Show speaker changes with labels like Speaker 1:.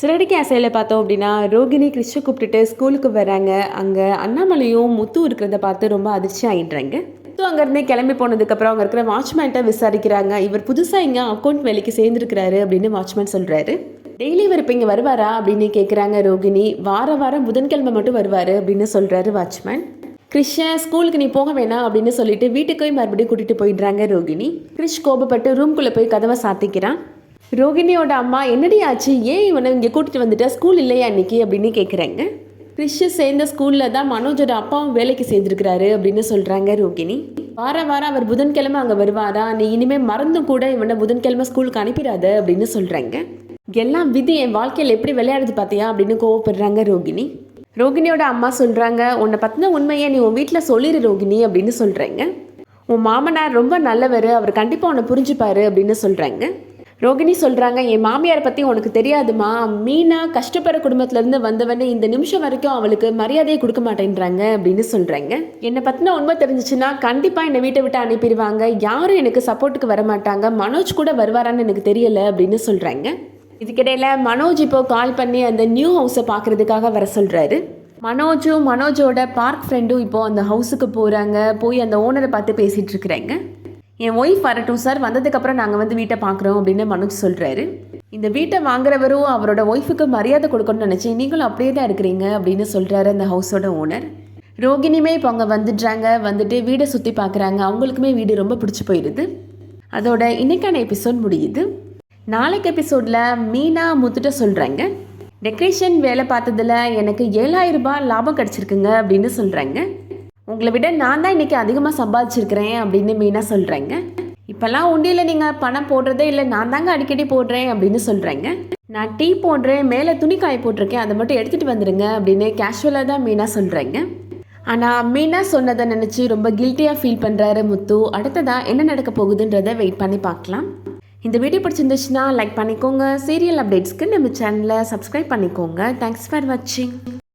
Speaker 1: சிறடி கேசையில் பார்த்தோம் அப்படின்னா ரோகிணி கிறிஸ்ட கூப்பிட்டுட்டு ஸ்கூலுக்கு வராங்க. அங்கே அண்ணாமலையும் முத்து இருக்கிறத பார்த்து ரொம்ப அதிர்ச்சி ஆகிடுறாங்க. முத்து அங்கேருந்தே கிளம்பி போனதுக்கப்புறம் அங்கே இருக்கிற வாட்ச்மேன்ட்ட விசாரிக்கிறாங்க. இவர் புதுசாக இங்கே அக்கௌண்ட் வேலைக்கு சேர்ந்துருக்கிறாரு அப்படின்னு வாட்ச்மேன் சொல்கிறாரு. டெய்லி இவர் இப்போ இங்கே வருவாரா அப்படின்னு கேட்குறாங்க ரோகிணி. வாரம் புதன்கிழமை மட்டும் வருவார் அப்படின்னு சொல்கிறாரு வாட்ச்மேன். கிறிஷன் ஸ்கூலுக்கு நீ போக வேணாம் அப்படின்னு சொல்லிட்டு வீட்டுக்கு மறுபடியும் கூட்டிகிட்டு போயிடுறாங்க ரோகிணி. கிறிஷ் கோபப்பட்டு ரூம்குள்ளே போய் கதவை சாத்திக்கிறான். ரோகிணியோட அம்மா என்னடி ஆச்சு, ஏன் இவனை இங்கே கூட்டிகிட்டு வந்துட்டா, ஸ்கூல் இல்லையா அன்னைக்கு அப்படின்னு கேட்குறாங்க. கிறிஷ் சேர்ந்த ஸ்கூலில் தான் மனோஜோட அப்பாவும் வேலைக்கு சேர்ந்துருக்கிறாரு அப்படின்னு சொல்கிறாங்க ரோகிணி. வாரம் அவர் புதன்கிழமை அங்கே வருவாரா, நீ இனிமேல் மறந்தும் கூட இவனை புதன்கிழமை ஸ்கூலுக்கு அனுப்பிடாத அப்படின்னு சொல்கிறாங்க. எல்லாம் விதி என் வாழ்க்கையில் எப்படி விளையாடுது பார்த்தியா அப்படின்னு கோவப்படுறாங்க ரோகிணி. ரோகிணியோட அம்மா சொல்கிறாங்க, உன்னை பற்றின உண்மையை நீ உன் வீட்டில் சொல்லிடு ரோகிணி அப்படின்னு சொல்கிறாங்க. உன் மாமனார் ரொம்ப நல்லவர், அவர் கண்டிப்பாக உன்னை புரிஞ்சுப்பாரு அப்படின்னு சொல்கிறாங்க. ரோகிணி சொல்கிறாங்க, என் மாமியாரை பற்றி உனக்கு தெரியாதுமா, மீனா கஷ்டப்படுற குடும்பத்துலேருந்து வந்தவனே இந்த நிமிஷம் வரைக்கும் அவளுக்கு மரியாதையை கொடுக்க மாட்டேன்றாங்க அப்படின்னு சொல்கிறாங்க. என்னை பற்றின உண்மை தெரிஞ்சிச்சுன்னா கண்டிப்பாக என்னை வீட்டை விட்டு அனுப்பிடுவாங்க, யாரும் எனக்கு சப்போர்ட்டுக்கு வர மாட்டாங்க, மனோஜ் கூட வருவாரான்னு எனக்கு தெரியலை அப்படின்னு சொல்கிறாங்க. இதுக்கிடையில் மனோஜ் இப்போ கால் பண்ணி அந்த நியூ ஹவுஸை பார்க்குறதுக்காக வர சொல்கிறாரு. மனோஜோட பார்க் ஃப்ரெண்டும் இப்போது அந்த ஹவுஸுக்கு போகிறாங்க. போய் அந்த ஓனரை பார்த்து பேசிகிட்டு இருக்கிறாங்க. என் ஒய்ஃப் வரட்டும் சார், வந்ததுக்கப்புறம் நாங்கள் வீட்டை பார்க்குறோம் அப்படின்னு மனோஜ் சொல்கிறாரு. இந்த வீட்டை வாங்குறவரும் அவரோட ஒய்ஃபுக்கு மரியாதை கொடுக்கணும்னு நினச்சி நீங்களும் அப்படியே தான் இருக்கிறீங்க அப்படின்னு சொல்கிறாரு அந்த ஹவுஸோட ஓனர். ரோகிணியுமே இப்போ அவங்க வந்துட்டு வீடை சுற்றி பார்க்குறாங்க. அவங்களுக்குமே வீடு ரொம்ப பிடிச்சி போயிடுது. அதோட இன்னைக்கான எபிசோட் முடியுது. நாளைக்கு எபிசோடில் மீனா முத்துட்ட சொல்கிறாங்க, டெக்கரேஷன் வேலை பார்த்ததில் எனக்கு 7,000 ரூபாய் லாபம் கிடச்சிருக்குங்க அப்படின்னு சொல்கிறாங்க. உங்களை விட நான் தான் இன்றைக்கி அதிகமாக சம்பாதிச்சிருக்கிறேன் அப்படின்னு மீனா சொல்கிறாங்க. இப்போல்லாம் உண்டியில் நீங்கள் பணம் போடுறதே இல்லை, நான் தாங்க அடிக்கடி போடுறேன் அப்படின்னு சொல்கிறாங்க. நான் டீ போடுறேன், மேலே துணி காய போட்டிருக்கேன், அதை மட்டும் எடுத்துகிட்டு வந்துடுங்க அப்படின்னு கேஷுவலாக தான் மீனா சொல்கிறாங்க. ஆனால் மீனா சொன்னதை நினச்சி ரொம்ப கில்ட்டியாக ஃபீல் பண்ணுறாரு முத்து. அடுத்ததாக என்ன நடக்க போகுதுன்றதை வெயிட் பண்ணி பார்க்கலாம். இந்த வீடியோ பிடிச்சிருந்துச்சுன்னா லைக் பண்ணிக்கோங்க. சீரியல் அப்டேட்ஸ்க்கு நம்ம சேனலை சப்ஸ்கிரைப் பண்ணிக்கோங்க. தேங்க்ஸ் ஃபார் வாட்சிங்.